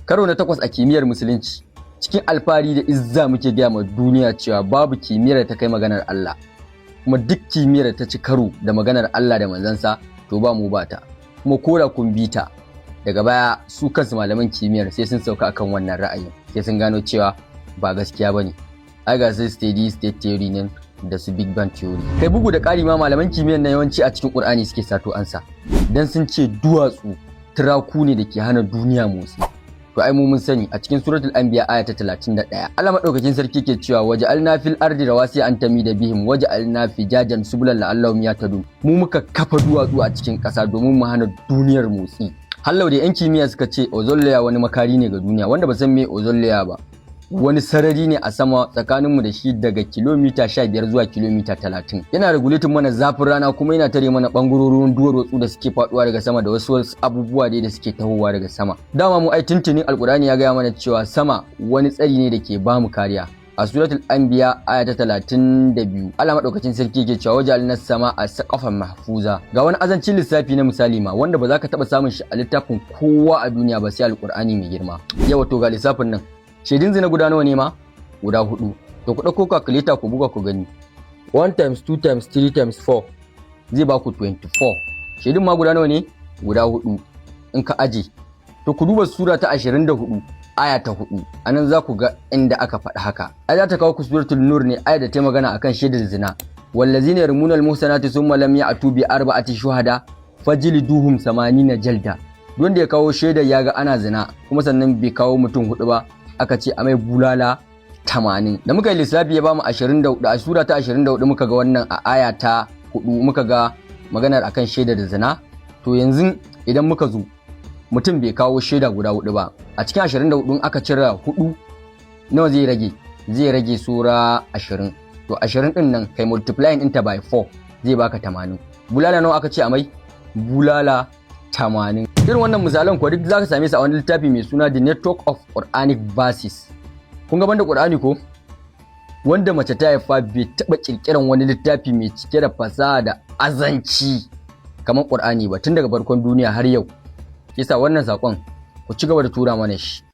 Karo na 8 a kimiyyar musulunci. Cikin alfahari da izza muke gaya ma duniya cewa babu kimiyyar da ta kai maganar Allah. Kuma duk kimiyyar da ta ci karo da maganar Allah da manzansa to ba mu ba ta. Kuma koda kun bi ta daga baya su kansu malaman kimiyyar sai sun sauka akan wannan ra'ayin. Sai sun gano cewa ba gaskiya bane. Ai ga sai steady state theory ne da su big bang theory. Kai bugu da ƙari ma malaman kimiyyar na yawanci a cikin Qur'ani suke sato ansa. Dan sun ce duwatsu turaku ne da ke hana duniya motsi. To ai mu mun sani a cikin suratul anbiya aya ta 31 Allah madaukakin sarki ke cewa waja'alna fil ardi rawasiya an tamida bihim waja'alna fijajan subulan la'allahum yahtadun. Mu muka kafa duwatsu a cikin ƙasa domin mu hana duniyar motsi. Hallau da yan kimiyya suka ce ozone layer wani makari ne ga duniya, wanda ba san me ozone layer ba. Wani sarari ne a sama tsakaninmu da shi daga kilomita 15 zuwa kilomita 30. Yana regulating mana zafin rana kuma yana tare mana bangarorin duwatsu da suke faduwa daga sama da wasu abubuwa da suke tahowa daga sama. Dama mu ai tuntunin Al-Qur'ani ya gaya mana cewa sama wani tsari ne da ke bamu kariya. A suratul anbiya aya ta 32 Allah madaukakin sarki ke cewa wajalna sama a saqafan mahfuza. Ga wani azancin lissafi na misali ma wanda ba za ka taba samun shi a littafin kowa a duniya ba sai Al-Qur'ani mai girma. Yawa to ga lissafin nan. Shedin zina guda nawa ne ma? Guda 4. To ku dauko calculator ku buga ku gani. 1 times 2 times 3 times 4 zai ba ku 24. Shedin ma guda nawa ne? Guda 4. In ka aje. To ku duba sura ta 24 aya ta 4. Anan za ku ga inda aka faɗi haka. Ai za ta kawo ku suratul nur ne aya da ta magana akan shedin zina. Wallazina yarmuna almuhsanati thumma lam ya'tu bi arba'ati shuhada fajliduhum 80 jalda. Wanda ya kawo shaidar ya ga ana zina kuma sannan bai kawo mutum 4 ba. Aka ce a mai bulala 80. Da muka yi lissafi ya bamu 24 a sura ta 24 muka ga wannan a aya ta 4 muka ga maganar akan shaida da zina. To yanzu idan muka zo mutum bai kawo shaida guda 4 ba a cikin 24 aka cire 4 nawa zai rage? Zai rage sura 20. To 20 din nan kai multiplying ɗinta by 4 zai baka 80. Bulala nawa aka ce a mai? Bulala 80. Irin wannan misalan ko duk zaka same su a wani littafi mai suna The Network of Quranic Verses. Kun ga banda Qur'ani ko? Wanda mace ta haifa bai taba kirkiran wani littafi mai cike da fasaha da azanci kamar Qur'ani ba tun daga farkon duniya har yau. Yasa wannan sakon ku ci gaba da tura mana shi.